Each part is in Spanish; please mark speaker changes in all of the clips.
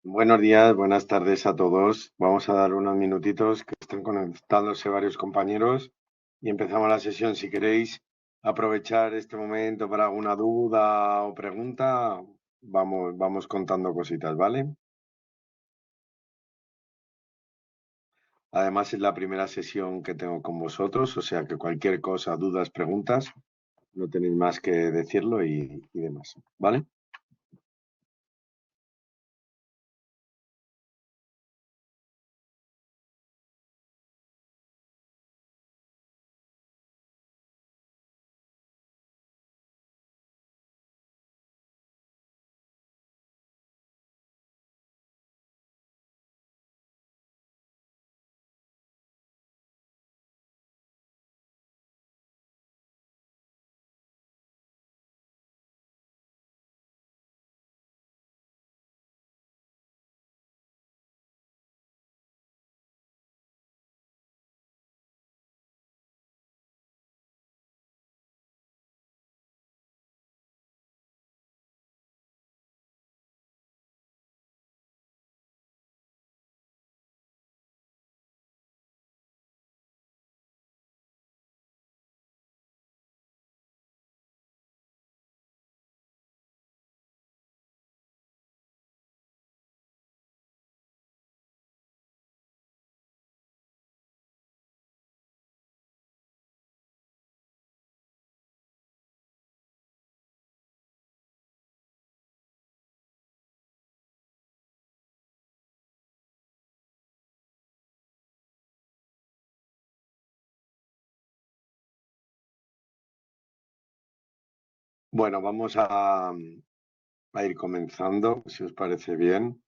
Speaker 1: Buenos días, buenas tardes a todos. Vamos a dar unos minutitos que están conectándose varios compañeros y empezamos la sesión. Si queréis aprovechar este momento para alguna duda o pregunta, vamos contando cositas, ¿vale? Además es la primera sesión que tengo con vosotros, o sea que cualquier cosa, dudas, preguntas, no tenéis más que decirlo y demás, ¿vale? Bueno, vamos a ir comenzando, si os parece bien.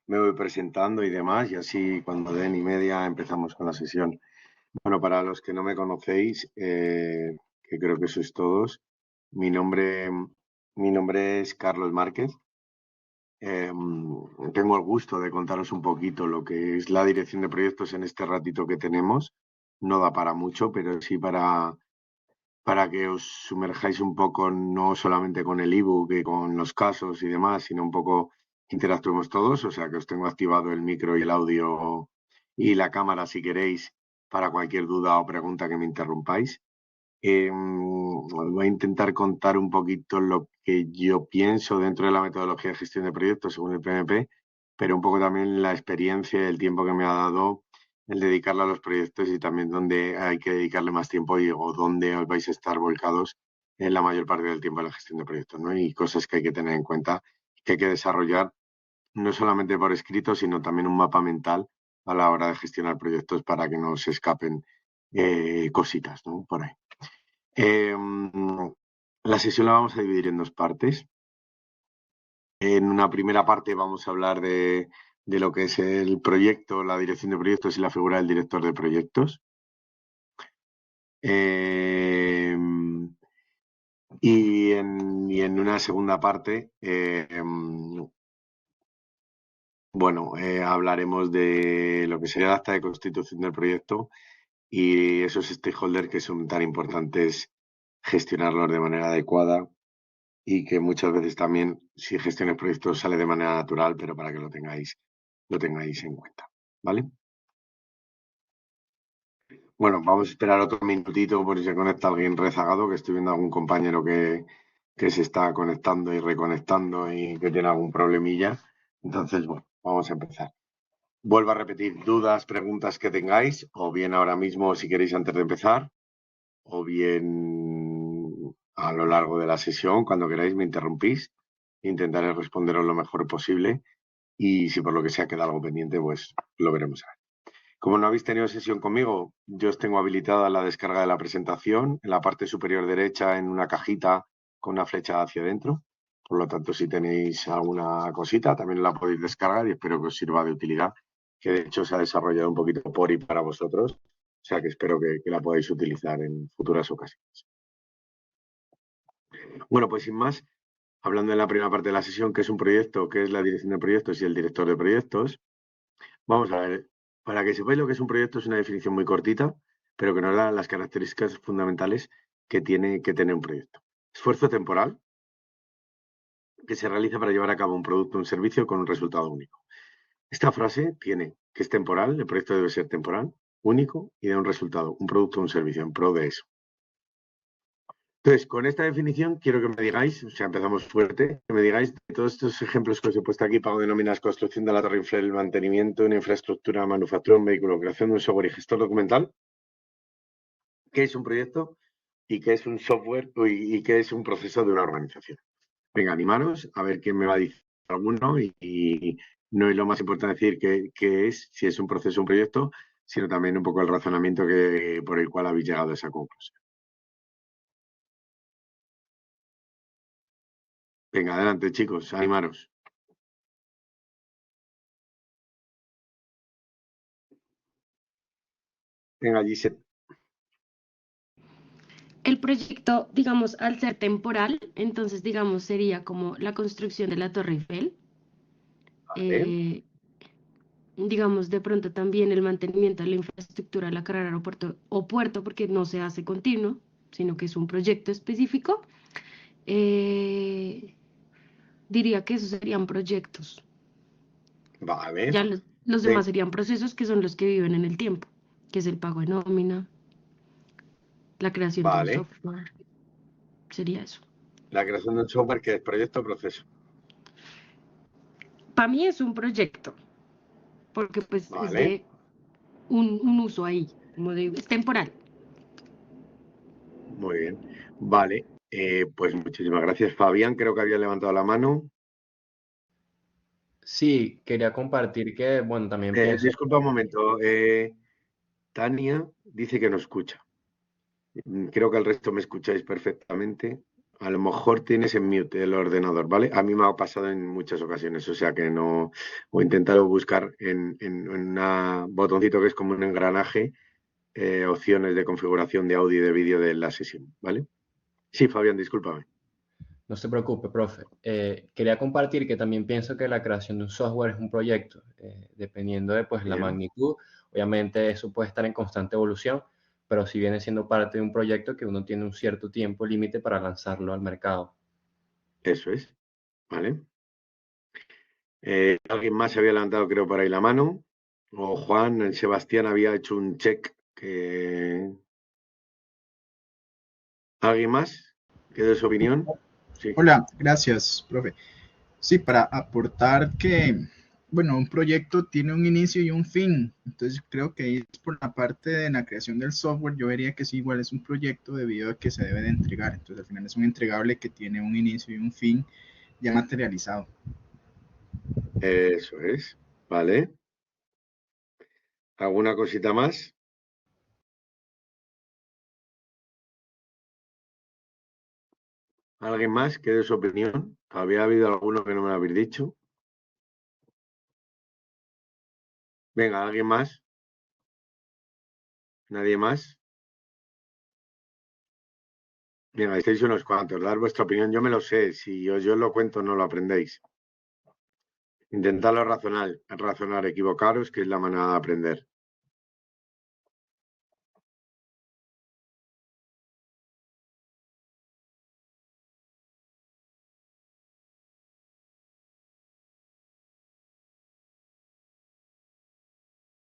Speaker 1: Me voy presentando y demás, y así cuando den y media empezamos con la sesión. Bueno, para los que no me conocéis, que creo que sois todos, mi nombre, mi nombre es Carlos Márquez. Eh, Tengo el gusto de contaros un poquito lo que es la dirección de proyectos en este ratito que tenemos. No da para mucho, pero sí para que os sumerjáis un poco, no solamente con el ebook y con los casos y demás, sino un poco interactuemos todos. O sea que os tengo activado el micro y el audio y la cámara si queréis para cualquier duda o pregunta que me interrumpáis. Os voy a intentar contar un poquito lo que yo pienso dentro de la metodología de gestión de proyectos según el PMP, pero un poco también la experiencia y el tiempo que me ha dado el dedicarle a los proyectos y también dónde hay que dedicarle más tiempo o dónde os vais a estar volcados en la mayor parte del tiempo en la gestión de proyectos, ¿no? Y cosas que hay que tener en cuenta, que hay que desarrollar no solamente por escrito, sino también un mapa mental a la hora de gestionar proyectos para que no se escapen cositas, ¿no? Por ahí. Eh, la sesión la vamos a dividir en dos partes. En una primera parte vamos a hablar de lo que es el proyecto, la dirección de proyectos y la figura del director de proyectos. Eh, y en una segunda parte, bueno, hablaremos de lo que sería el acta de constitución del proyecto y esos stakeholders que son tan importantes gestionarlos de manera adecuada y que muchas veces también, si gestiones proyectos, sale de manera natural, pero para que lo tengáis en cuenta. ¿Vale? Bueno, vamos a esperar otro minutito por si se conecta alguien rezagado, que estoy viendo algún compañero que se está conectando y reconectando y que tiene algún problemilla. Entonces, bueno, vamos a empezar. Vuelvo a repetir dudas, preguntas que tengáis, o bien ahora mismo si queréis antes de empezar, o bien a lo largo de la sesión, cuando queráis me interrumpís. Intentaré responderos lo mejor posible y si por lo que sea queda algo pendiente, pues lo veremos. Como no habéis tenido sesión conmigo, yo os tengo habilitada la descarga de la presentación en la parte superior derecha en una cajita con una flecha hacia adentro. Por lo tanto, si tenéis alguna cosita, también la podéis descargar y espero que os sirva de utilidad, que de hecho se ha desarrollado un poquito por y para vosotros. O sea que espero que la podáis utilizar en futuras ocasiones. Bueno, pues sin más, hablando de la primera parte de la sesión, que es un proyecto, que es la dirección de proyectos y el director de proyectos, vamos a ver. Para que sepáis lo que es un proyecto, es una definición muy cortita, pero que nos da las características fundamentales que tiene que tener un proyecto. Esfuerzo temporal, que se realiza para llevar a cabo un producto o un servicio con un resultado único. Esta frase tiene que es temporal, el proyecto debe ser temporal, único y de un resultado, un producto o un servicio en pro de eso. Entonces, con esta definición quiero que me digáis, o sea, empezamos fuerte, que me digáis de todos estos ejemplos que os he puesto aquí, pago de nóminas, construcción de la Torre Eiffel, mantenimiento, una infraestructura, manufactura, un vehículo, creación de un software y gestor documental, ¿qué es un proyecto y qué es un software y qué es un proceso de una organización? Venga, animaros a ver quién me va a decir alguno y no es lo más importante decir qué es, si es un proceso o un proyecto, sino también un poco el razonamiento por el cual habéis llegado a esa conclusión. Venga, adelante, chicos, animaros. Venga, Gisette.
Speaker 2: El proyecto, digamos, al ser temporal, entonces, digamos, sería como la construcción de la Torre Eiffel.
Speaker 1: Vale,
Speaker 2: eh, digamos, de pronto también el mantenimiento de la infraestructura de la carrera aeropuerto o puerto, porque no se hace continuo, sino que es un proyecto específico. Eh, diría que esos serían proyectos.
Speaker 1: vale,
Speaker 2: Ya los demás
Speaker 1: ven,
Speaker 2: serían procesos que son los que viven en el tiempo, que es el pago de nómina, la creación de un
Speaker 1: vale.
Speaker 2: software, sería eso.
Speaker 1: La creación de un software que es proyecto o proceso.
Speaker 2: Para mí es un proyecto, porque pues es
Speaker 1: Vale,
Speaker 2: de un uso ahí, como de, es temporal.
Speaker 1: muy bien. Vale, pues muchísimas gracias, Fabián. Creo que había levantado la mano.
Speaker 3: Sí, quería compartir que, bueno, también pienso,
Speaker 1: Disculpa un momento. Tania dice que no escucha. Creo que el resto me escucháis perfectamente. A lo mejor tienes en mute el ordenador, ¿vale? A mí me ha pasado en muchas ocasiones, o sea que no. O intentar buscar en un botoncito que es como un engranaje, opciones de configuración de audio y de vídeo de la sesión, ¿vale? Sí, Fabián, discúlpame.
Speaker 3: no se preocupe, profe. Quería compartir que también pienso que la creación de un software es un proyecto, dependiendo de pues la
Speaker 1: Bien,
Speaker 3: magnitud. Obviamente eso puede estar en constante evolución, pero si viene siendo parte de un proyecto que uno tiene un cierto tiempo límite para lanzarlo al mercado.
Speaker 1: eso es, ¿vale? Alguien más se había levantado, creo, por ahí la mano. O Juan, el Sebastián había hecho un check. ¿Alguien más que dé su opinión? Sí,
Speaker 4: Hola, gracias, profe. Sí, para aportar que, bueno, un proyecto tiene un inicio y un fin. Entonces, creo que ahí es por la parte de la creación del software, yo vería que sí, igual es un proyecto debido a que se debe de entregar. Entonces, al final es un entregable que tiene un inicio y un fin ya materializado.
Speaker 1: eso es, ¿vale? ¿Alguna cosita más? ¿Alguien más que dé su opinión? ¿Había habido alguno que no me lo habéis dicho? Venga, ¿alguien más? ¿Nadie más? Venga, estáis unos cuantos, dar vuestra opinión. Yo me lo sé, si yo lo cuento no lo aprendéis. Intentadlo razonar, equivocaros, que es la manera de aprender.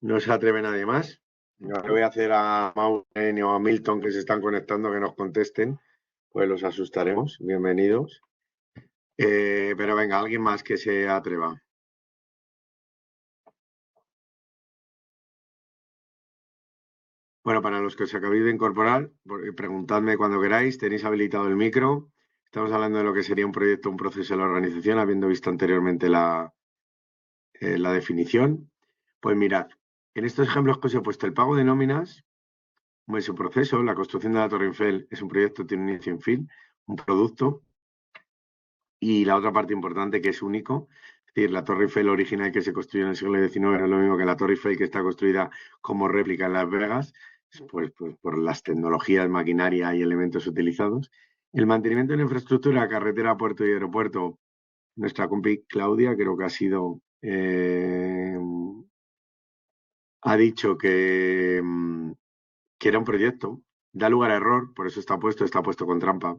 Speaker 1: ¿No se atreve nadie más? No le voy a hacer a Maureen o a Milton que se están conectando que nos contesten, pues los asustaremos. Bienvenidos. Pero venga, alguien más que se atreva. Bueno, para los que os acabéis de incorporar, preguntadme cuando queráis, tenéis habilitado el micro. Estamos hablando de lo que sería un proyecto, un proceso de la organización, habiendo visto anteriormente la definición. Pues mirad, en estos ejemplos que os he puesto, el pago de nóminas es un proceso, la construcción de la Torre Eiffel es un proyecto, tiene un inicio y un fin, un producto, y la otra parte importante que es único, es decir, la Torre Eiffel original que se construyó en el siglo XIX no es lo mismo que la Torre Eiffel que está construida como réplica en Las Vegas, pues por las tecnologías, maquinaria y elementos utilizados. El mantenimiento de la infraestructura, carretera, puerto y aeropuerto, nuestra compi Claudia creo que ha dicho que era un proyecto, da lugar a error, por eso está puesto con trampa.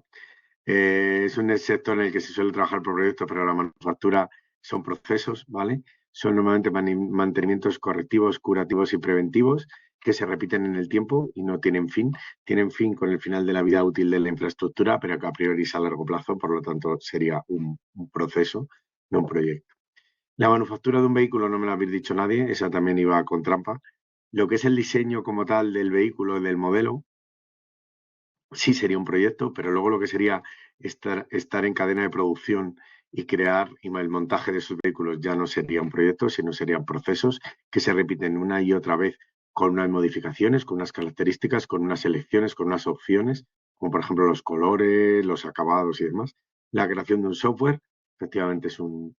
Speaker 1: Es un sector en el que se suele trabajar por proyectos, pero la manufactura son procesos, ¿vale? Son normalmente mantenimientos correctivos, curativos y preventivos que se repiten en el tiempo y no tienen fin. Tienen fin con el final de la vida útil de la infraestructura, pero que a priori es a largo plazo, por lo tanto sería un proceso, no un proyecto. La manufactura de un vehículo no me lo habéis dicho nadie, esa también iba con trampa. Lo que es el diseño como tal del vehículo, del modelo, sí sería un proyecto, pero luego lo que sería estar en cadena de producción y crear y el montaje de esos vehículos ya no sería un proyecto, sino serían procesos que se repiten una y otra vez con unas modificaciones, con unas características, con unas selecciones, con unas opciones, como por ejemplo los colores, los acabados y demás. La creación de un software, efectivamente, es un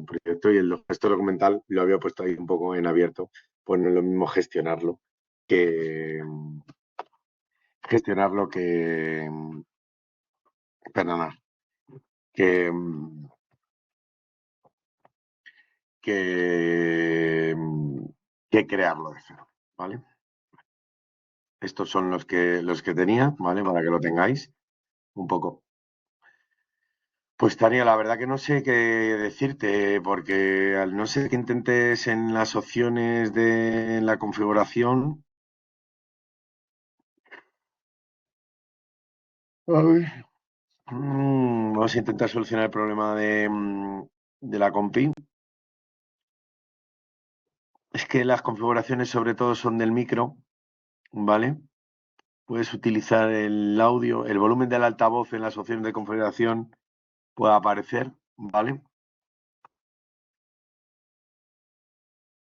Speaker 1: proyecto y el gesto documental lo había puesto ahí un poco en abierto, pues no es lo mismo que gestionarlo perdona, que, que, que crearlo de cero, ¿vale? Estos son los que tenía, ¿vale? Para que lo tengáis un poco. Pues Tania, la verdad que no sé qué decirte, porque al no ser que intentes en las opciones de la configuración, a ver, vamos a intentar solucionar el problema de la compi. Es que las configuraciones sobre todo son del micro, ¿vale? Puedes utilizar el audio, el volumen del altavoz en las opciones de configuración puede aparecer, ¿vale?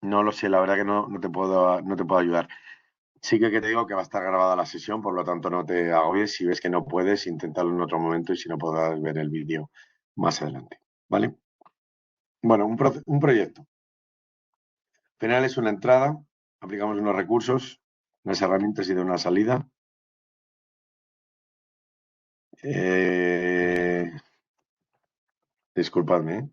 Speaker 1: No lo sé, la verdad que no te puedo ayudar. Sí que te digo que va a estar grabada la sesión, por lo tanto no te agobies. Si ves que no puedes, inténtalo en otro momento y si no podrás ver el vídeo más adelante, ¿vale? Bueno, un proyecto. Al final es una entrada, aplicamos unos recursos, unas herramientas y de una salida. Disculpadme, ¿eh?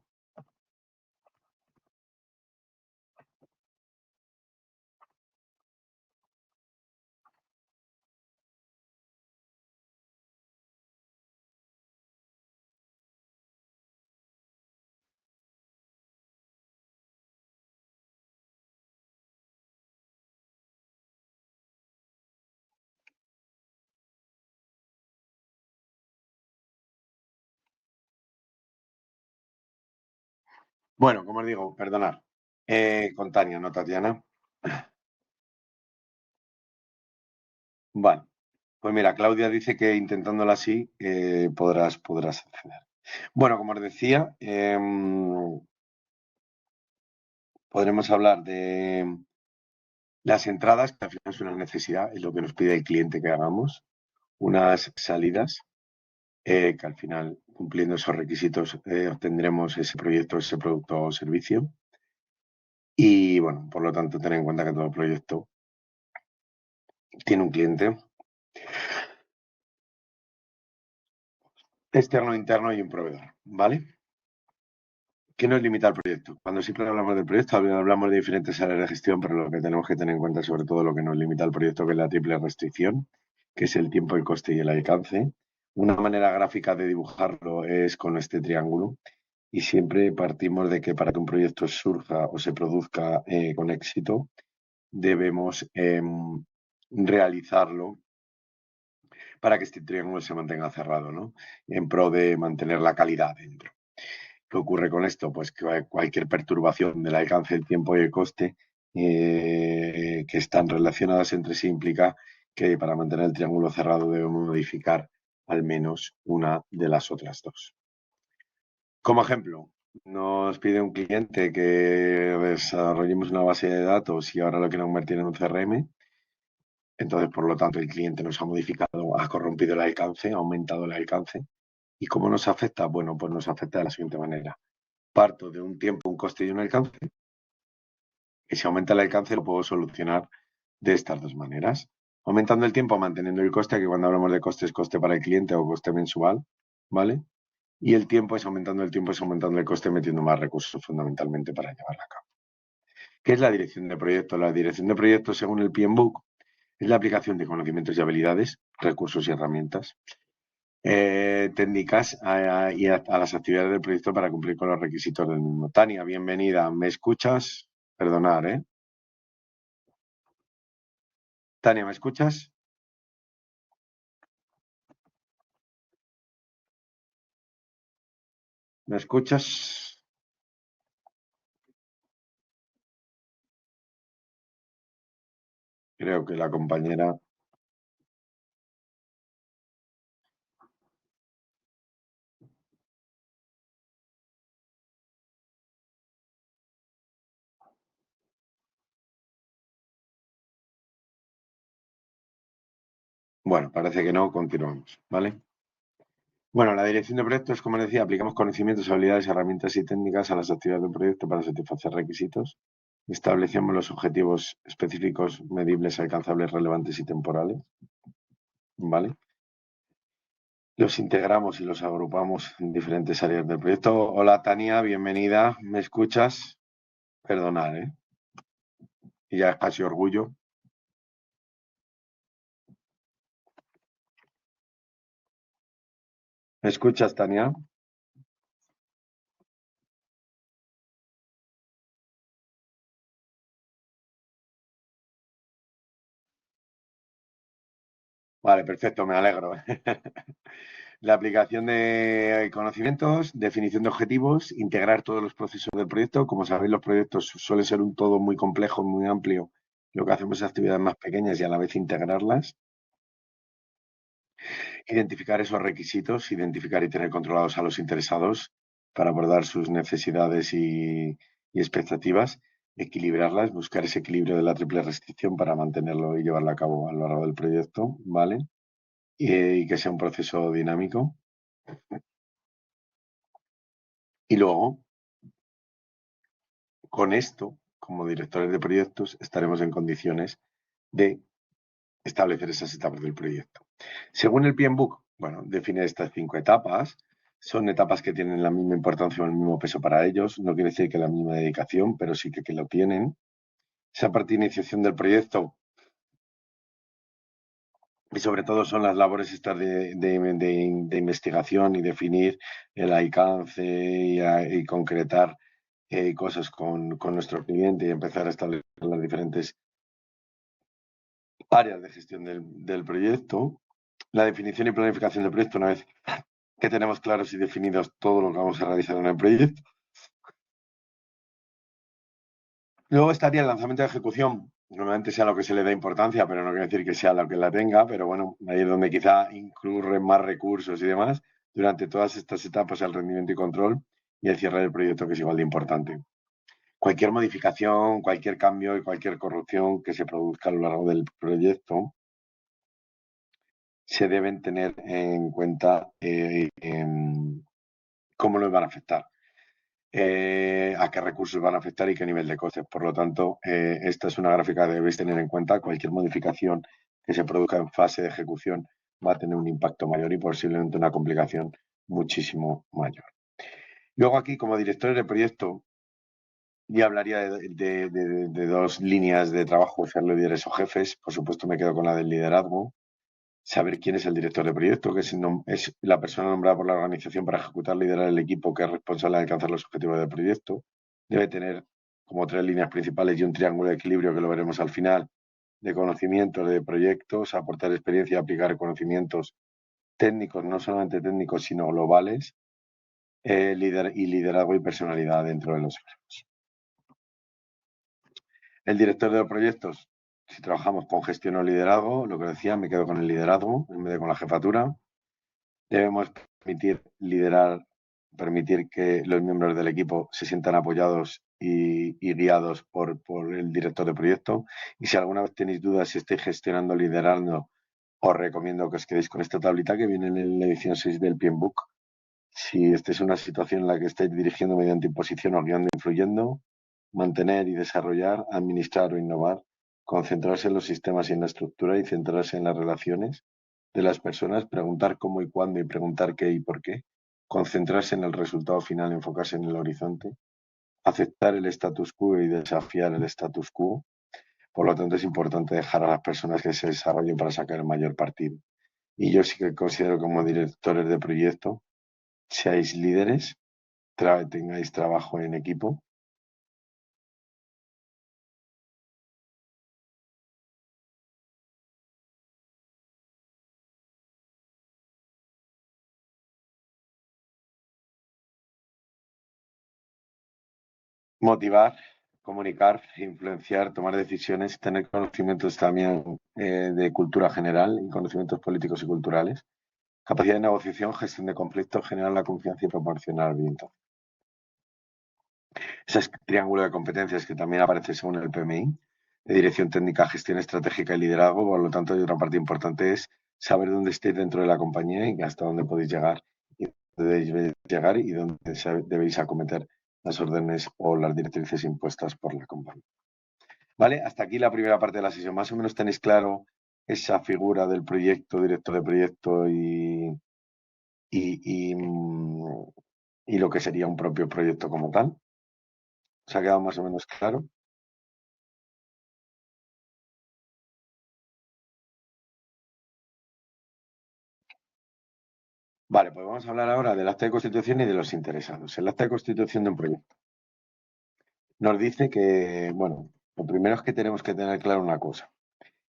Speaker 1: Bueno, como os digo, perdonad. Con Tania, no Tatiana. Vale. Pues mira, Claudia dice que intentándolo así podrás acceder. Bueno, como os decía, podremos hablar de las entradas, que al final es una necesidad, es lo que nos pide el cliente que hagamos. Unas salidas, que al final, cumpliendo esos requisitos, obtendremos ese proyecto, ese producto o servicio. Y bueno, por lo tanto, ten en cuenta que todo proyecto tiene un cliente externo, interno y un proveedor, ¿vale? ¿Qué nos limita el proyecto? Cuando siempre hablamos del proyecto, hablamos de diferentes áreas de gestión, pero lo que tenemos que tener en cuenta es sobre todo lo que nos limita el proyecto, que es la triple restricción, que es el tiempo, el coste y el alcance. Una manera gráfica de dibujarlo es con este triángulo y siempre partimos de que para que un proyecto surja o se produzca con éxito, debemos realizarlo para que este triángulo se mantenga cerrado, ¿no? En pro de mantener la calidad dentro. ¿Qué ocurre con esto? Pues que cualquier perturbación del alcance, el tiempo y el coste que están relacionadas entre sí implica que para mantener el triángulo cerrado debemos modificar al menos una de las otras dos. Como ejemplo, nos pide un cliente que desarrollemos una base de datos y ahora lo quiere convertir en un CRM. Entonces, por lo tanto, el cliente nos ha modificado, ha corrompido el alcance, ha aumentado el alcance. ¿Y cómo nos afecta? Bueno, pues nos afecta de la siguiente manera. Parto de un tiempo, un coste y un alcance, y si aumenta el alcance lo puedo solucionar de estas dos maneras. Aumentando el tiempo, manteniendo el coste, que cuando hablamos de coste es coste para el cliente o coste mensual, ¿vale? Y el tiempo es aumentando el tiempo, es aumentando el coste, metiendo más recursos fundamentalmente para llevarla a cabo. ¿Qué es la dirección de proyecto? La dirección de proyecto, según el PMBOK, es la aplicación de conocimientos y habilidades, recursos y herramientas técnicas y a las actividades del proyecto para cumplir con los requisitos del mismo. Tania, bienvenida. ¿Me escuchas? Perdonar, ¿eh? Tania, ¿me escuchas? ¿Me escuchas? Creo que la compañera... Bueno, parece que no, continuamos, ¿vale? Bueno, la dirección de proyectos, como decía, aplicamos conocimientos, habilidades, herramientas y técnicas a las actividades del proyecto para satisfacer requisitos. Establecemos los objetivos específicos, medibles, alcanzables, relevantes y temporales, ¿vale? Los integramos y los agrupamos en diferentes áreas del proyecto. Hola, Tania, bienvenida. ¿Me escuchas? Perdonad, ¿eh? Y ya es casi orgullo. ¿Me escuchas, Tania? Vale, perfecto, me alegro. La aplicación de conocimientos, definición de objetivos, integrar todos los procesos del proyecto. Como sabéis, los proyectos suelen ser un todo muy complejo, muy amplio. Lo que hacemos es actividades más pequeñas y a la vez integrarlas. Identificar esos requisitos, identificar y tener controlados a los interesados para abordar sus necesidades y expectativas, equilibrarlas, buscar ese equilibrio de la triple restricción para mantenerlo y llevarlo a cabo a lo largo del proyecto, ¿vale? Y que sea un proceso dinámico. Y luego, con esto, como directores de proyectos, estaremos en condiciones de establecer esas etapas del proyecto. Según el PMBOK, bueno, define estas 5 etapas. Son etapas que tienen la misma importancia o el mismo peso para ellos. No quiere decir que la misma dedicación, pero sí que lo tienen. Esa parte de iniciación del proyecto y sobre todo son las labores estas de investigación y definir el alcance y concretar cosas con nuestro cliente y empezar a establecer las diferentes áreas de gestión del proyecto. La definición y planificación del proyecto, una vez que tenemos claros y definidos todo lo que vamos a realizar en el proyecto. Luego estaría el lanzamiento de ejecución. Normalmente sea lo que se le da importancia, pero no quiere decir que sea lo que la tenga, pero bueno, ahí es donde quizá incurren más recursos y demás. Durante todas estas etapas, el rendimiento y control y el cierre del proyecto, que es igual de importante. Cualquier modificación, cualquier cambio y cualquier corrupción que se produzca a lo largo del proyecto se deben tener en cuenta cómo nos van a afectar. A qué recursos van a afectar y qué nivel de costes. Por lo tanto, esta es una gráfica que debéis tener en cuenta. Cualquier modificación que se produzca en fase de ejecución va a tener un impacto mayor y posiblemente una complicación muchísimo mayor. Luego aquí, como directores de proyecto, ya hablaría de dos líneas de trabajo, ser líderes o jefes. Por supuesto, me quedo con la del liderazgo. Saber quién es el director de proyecto, que es la persona nombrada por la organización para ejecutar, liderar el equipo que es responsable de alcanzar los objetivos del proyecto. Debe tener como 3 líneas principales y un triángulo de equilibrio que lo veremos al final, de conocimientos de proyectos, aportar experiencia y aplicar conocimientos técnicos, no solamente técnicos, sino globales, y liderazgo y personalidad dentro de los equipos. El director de los proyectos, si trabajamos con gestión o liderazgo, lo que decía, me quedo con el liderazgo en vez de con la jefatura. Debemos permitir que los miembros del equipo se sientan apoyados y guiados por el director de proyecto. Y si alguna vez tenéis dudas si estáis gestionando, liderando, os recomiendo que os quedéis con esta tablita que viene en la edición 6 del PMBOK. Si estáis en una situación en la que estáis dirigiendo mediante imposición o guiando, influyendo, mantener y desarrollar, administrar o innovar, concentrarse en los sistemas y en la estructura y centrarse en las relaciones de las personas, preguntar cómo y cuándo y preguntar qué y por qué, concentrarse en el resultado final, enfocarse en el horizonte, aceptar el status quo y desafiar el status quo. Por lo tanto, es importante dejar a las personas que se desarrollen para sacar el mayor partido. Y yo sí que considero como directores de proyecto, seáis líderes, tengáis trabajo en equipo. Motivar, comunicar, influenciar, tomar decisiones, tener conocimientos también de cultura general y conocimientos políticos y culturales, capacidad de negociación, gestión de conflictos, generar la confianza y proporcionar viento. Ese triángulo de competencias que también aparece según el PMI, de dirección técnica, gestión estratégica y liderazgo. Por lo tanto, hay otra parte importante es saber dónde estáis dentro de la compañía y hasta dónde podéis llegar y dónde debéis llegar y dónde debéis acometer las órdenes o las directrices impuestas por la compañía. ¿Vale? Hasta aquí la primera parte de la sesión. Más o menos tenéis claro esa figura del proyecto, director de proyecto y, y lo que sería un propio proyecto como tal. ¿Os ha quedado más o menos claro? Vale, pues vamos a hablar ahora del acta de constitución y de los interesados. El acta de constitución de un proyecto nos dice que, bueno, lo primero es que tenemos que tener claro una cosa,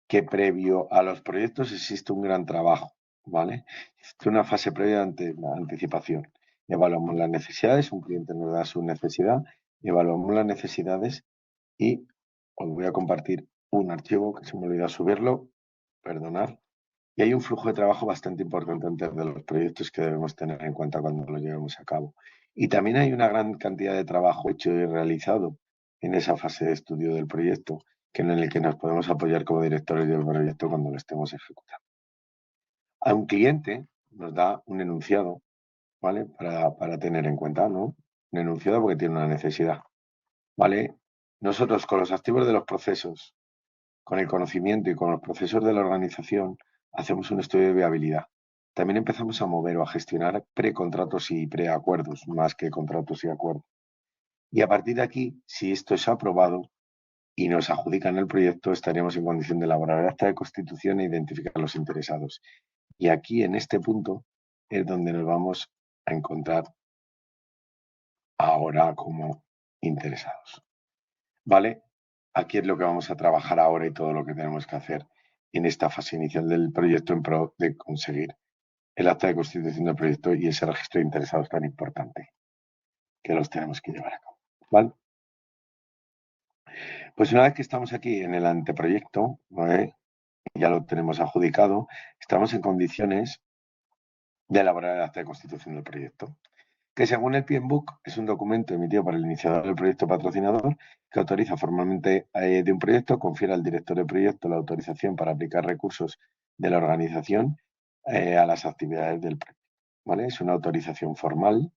Speaker 1: que previo a los proyectos existe un gran trabajo, ¿vale? Existe una fase previa de anticipación. Evaluamos las necesidades, un cliente nos da su necesidad, evaluamos las necesidades y os voy a compartir un archivo que se me olvidó subirlo, perdonad. Y hay un flujo de trabajo bastante importante antes de los proyectos que debemos tener en cuenta cuando lo llevemos a cabo. Y también hay una gran cantidad de trabajo hecho y realizado en esa fase de estudio del proyecto, en el que nos podemos apoyar como directores del proyecto cuando lo estemos ejecutando. A un cliente nos da un enunciado, ¿vale? Para tener en cuenta, ¿no? Un enunciado porque tiene una necesidad, ¿vale? Nosotros con los activos de los procesos, con el conocimiento y con los procesos de la organización, hacemos un estudio de viabilidad. También empezamos a mover o a gestionar precontratos y preacuerdos, más que contratos y acuerdos. Y a partir de aquí, si esto es aprobado y nos adjudican el proyecto, estaríamos en condición de elaborar el acta de constitución e identificar a los interesados. Y aquí, en este punto, es donde nos vamos a encontrar ahora como interesados. ¿Vale? Aquí es lo que vamos a trabajar ahora y todo lo que tenemos que hacer en esta fase inicial del proyecto en pro de conseguir el acta de constitución del proyecto y ese registro de interesados tan importante que los tenemos que llevar a cabo. ¿Vale? Pues una vez que estamos aquí en el anteproyecto, ¿vale? Ya lo tenemos adjudicado, estamos en condiciones de elaborar el acta de constitución del proyecto, que según el PMBOK es un documento emitido por el iniciador del proyecto patrocinador que autoriza formalmente de un proyecto, confiere al director del proyecto la autorización para aplicar recursos de la organización a las actividades del proyecto. ¿Vale? Es una autorización formal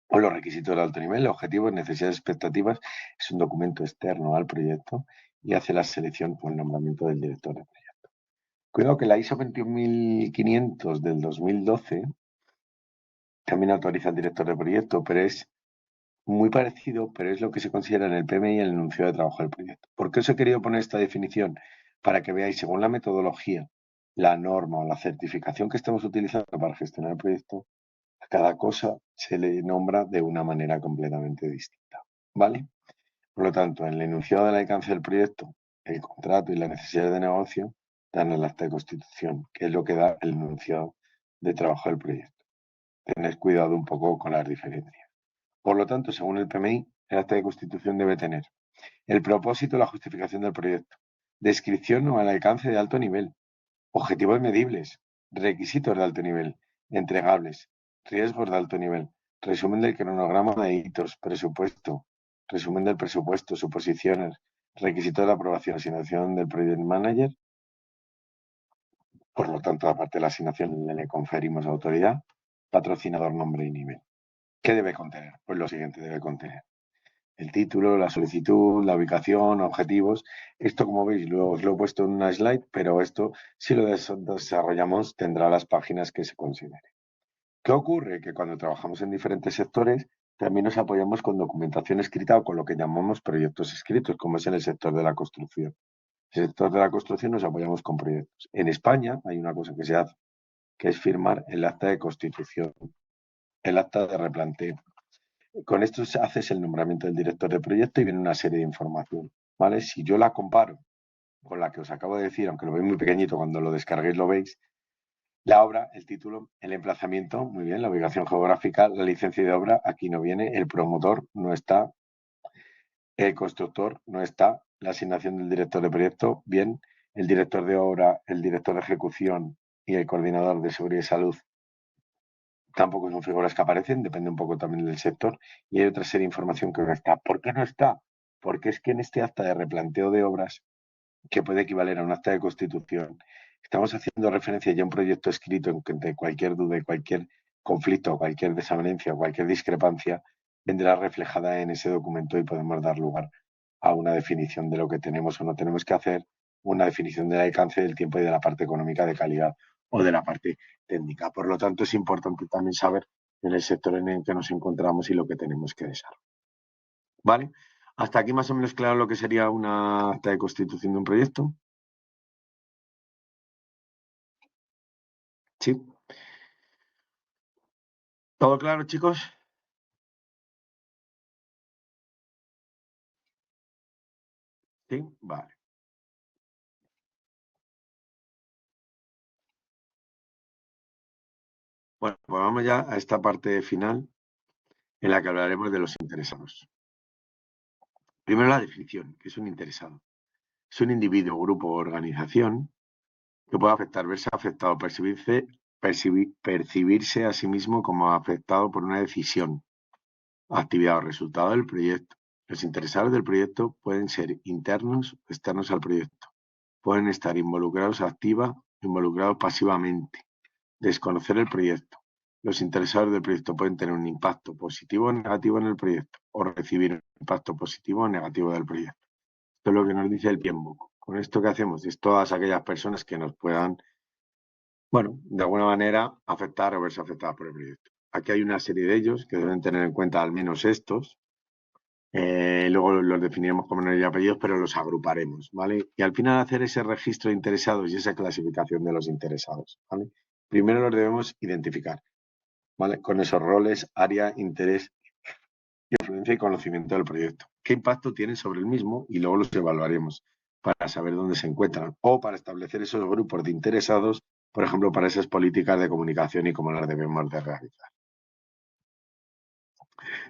Speaker 1: o los requisitos de alto nivel, objetivos, necesidades, expectativas. Es un documento externo al proyecto y hace la selección o el nombramiento del director del proyecto. Cuidado que la ISO 21500 del 2012 también autoriza al director del proyecto, pero es muy parecido, pero es lo que se considera en el PMI el enunciado de trabajo del proyecto. ¿Por qué os he querido poner esta definición? Para que veáis, según la metodología, la norma o la certificación que estamos utilizando para gestionar el proyecto, a cada cosa se le nombra de una manera completamente distinta. ¿Vale? Por lo tanto, en el enunciado del alcance del proyecto, el contrato y las necesidades de negocio dan el acta de constitución, que es lo que da el enunciado de trabajo del proyecto. Tened cuidado un poco con las diferencias. Por lo tanto, según el PMI, el acta de constitución debe tener el propósito y la justificación del proyecto, descripción o el alcance de alto nivel, objetivos medibles, requisitos de alto nivel, entregables, riesgos de alto nivel, resumen del cronograma de hitos, presupuesto, resumen del presupuesto, suposiciones, requisitos de aprobación, asignación del project manager. Por lo tanto, aparte de la asignación, le conferimos autoridad, patrocinador, nombre y nivel. ¿Qué debe contener? Pues lo siguiente debe contener el título, la solicitud, la ubicación, objetivos. Esto, como veis, os lo he puesto en una slide, pero esto, si lo desarrollamos, tendrá las páginas que se considere. ¿Qué ocurre? Que cuando trabajamos en diferentes sectores, también nos apoyamos con documentación escrita o con lo que llamamos proyectos escritos, como es en el sector de la construcción. El sector de la construcción nos apoyamos con proyectos. En España hay una cosa que se hace, que es firmar el acta de constitución, el acta de replanteo. Con esto haces el nombramiento del director de proyecto y viene una serie de información, ¿vale? Si yo la comparo con la que os acabo de decir, aunque lo veis muy pequeñito, cuando lo descarguéis lo veis, la obra, el título, el emplazamiento, muy bien, la ubicación geográfica, la licencia de obra, aquí no viene, el promotor no está, el constructor no está, la asignación del director de proyecto, bien, el director de obra, el director de ejecución y el coordinador de seguridad y salud tampoco son figuras que aparecen, depende un poco también del sector, y hay otra serie de información que no está. ¿Por qué no está? Porque es que en este acta de replanteo de obras, que puede equivaler a un acta de constitución, estamos haciendo referencia ya a un proyecto escrito en que de cualquier duda y cualquier conflicto, cualquier desavenencia o cualquier discrepancia vendrá reflejada en ese documento y podemos dar lugar a una definición de lo que tenemos o no tenemos que hacer, una definición del alcance, del tiempo y de la parte económica de calidad o de la parte técnica. Por lo tanto, es importante también saber en el sector en el que nos encontramos y lo que tenemos que desarrollar. ¿Vale? Hasta aquí más o menos claro lo que sería una acta de constitución de un proyecto. Sí. ¿Todo claro, chicos? Sí, vale. Bueno, pues vamos ya a esta parte final en la que hablaremos de los interesados. Primero la definición, que es un interesado. Es un individuo, grupo o organización que puede afectar, verse afectado, percibirse a sí mismo como afectado por una decisión, actividad o resultado del proyecto. Los interesados del proyecto pueden ser internos o externos al proyecto. Pueden estar involucrados activa o involucrados pasivamente. Desconocer el proyecto. Los interesados del proyecto pueden tener un impacto positivo o negativo en el proyecto o recibir un impacto positivo o negativo del proyecto. Esto es lo que nos dice el PMBOK. Con esto que hacemos es todas aquellas personas que nos puedan, bueno, de alguna manera afectar o verse afectadas por el proyecto. Aquí hay una serie de ellos que deben tener en cuenta al menos estos. Luego los definiremos como nombre y apellidos, pero los agruparemos, ¿vale? Y al final hacer ese registro de interesados y esa clasificación de los interesados, ¿vale? Primero los debemos identificar, ¿vale? Con esos roles, área, interés, influencia y conocimiento del proyecto. ¿Qué impacto tienen sobre el mismo? Y luego los evaluaremos para saber dónde se encuentran o para establecer esos grupos de interesados, por ejemplo, para esas políticas de comunicación y cómo las debemos de realizar.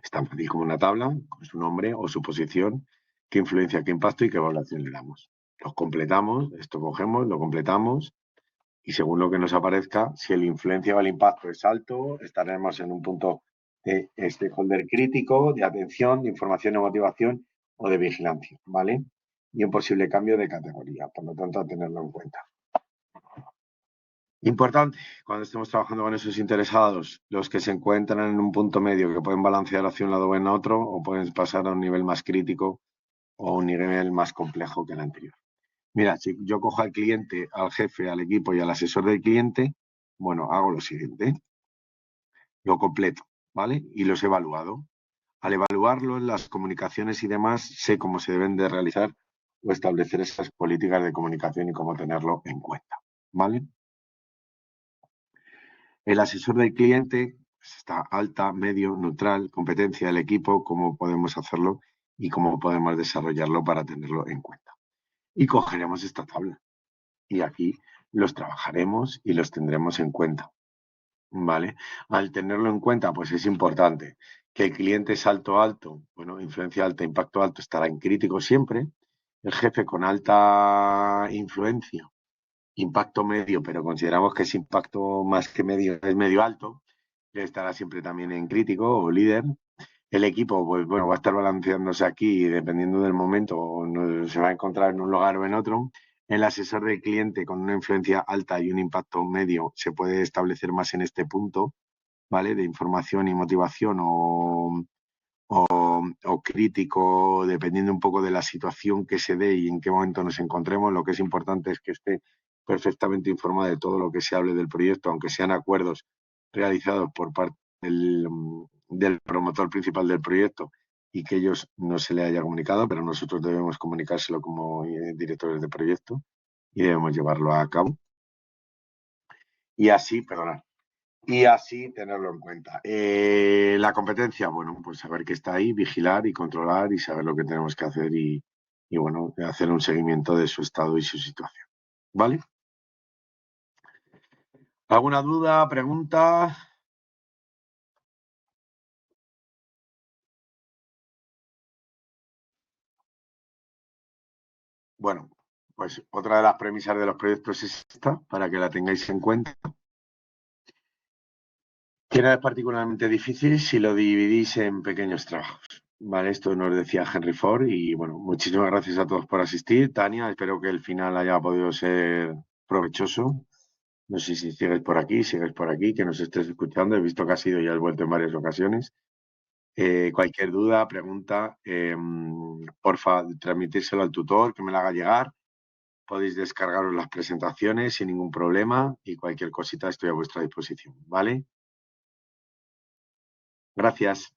Speaker 1: Es tan fácil como una tabla con su nombre o su posición, qué influencia, qué impacto y qué evaluación le damos. Los completamos, esto cogemos, lo completamos y según lo que nos aparezca, si el influencia o el impacto es alto, estaremos en un punto de stakeholder crítico, de atención, de información o motivación o de vigilancia, ¿vale? Y un posible cambio de categoría, por lo tanto, a tenerlo en cuenta. Importante, cuando estemos trabajando con esos interesados, los que se encuentran en un punto medio, que pueden balancear hacia un lado o en otro, o pueden pasar a un nivel más crítico o un nivel más complejo que el anterior. Mira, si yo cojo al cliente, al jefe, al equipo y al asesor del cliente, bueno, hago lo siguiente, lo completo, ¿vale? Y los he evaluado. Al evaluarlo en las comunicaciones y demás, sé cómo se deben de realizar o establecer esas políticas de comunicación y cómo tenerlo en cuenta, ¿vale? El asesor del cliente pues, está alta, medio, neutral, competencia del equipo, cómo podemos hacerlo y cómo podemos desarrollarlo para tenerlo en cuenta. Y cogeremos esta tabla y aquí los trabajaremos y los tendremos en cuenta. ¿Vale? Al tenerlo en cuenta, pues es importante que el cliente es alto, alto, bueno, influencia alta, impacto alto, estará en crítico siempre. El jefe con alta influencia, impacto medio, pero consideramos que es impacto más que medio, es medio alto, estará siempre también en crítico o líder. El equipo, pues bueno, va a estar balanceándose aquí y dependiendo del momento, se va a encontrar en un lugar o en otro. El asesor del cliente con una influencia alta y un impacto medio se puede establecer más en este punto, ¿vale? De información y motivación o crítico, dependiendo un poco de la situación que se dé y en qué momento nos encontremos. Lo que es importante es que esté perfectamente informado de todo lo que se hable del proyecto, aunque sean acuerdos realizados por parte del promotor principal del proyecto y que ellos no se le haya comunicado, pero nosotros debemos comunicárselo como directores de proyecto y debemos llevarlo a cabo. Y así, perdonad, y así tenerlo en cuenta. La competencia, bueno, pues saber que está ahí, vigilar y controlar y saber lo que tenemos que hacer y bueno, hacer un seguimiento de su estado y su situación. ¿Vale? ¿Alguna duda, pregunta? Bueno, pues otra de las premisas de los proyectos es esta, para que la tengáis en cuenta. Que no es particularmente difícil si lo dividís en pequeños trabajos. Vale, esto nos decía Henry Ford y bueno, muchísimas gracias a todos por asistir. Tania, espero que el final haya podido ser provechoso. No sé si sigues por aquí, que nos estés escuchando. He visto que has ido y has vuelto en varias ocasiones. Cualquier duda, pregunta, porfa, transmitírselo al tutor, que me la haga llegar. Podéis descargaros las presentaciones sin ningún problema y cualquier cosita estoy a vuestra disposición, ¿vale? Gracias.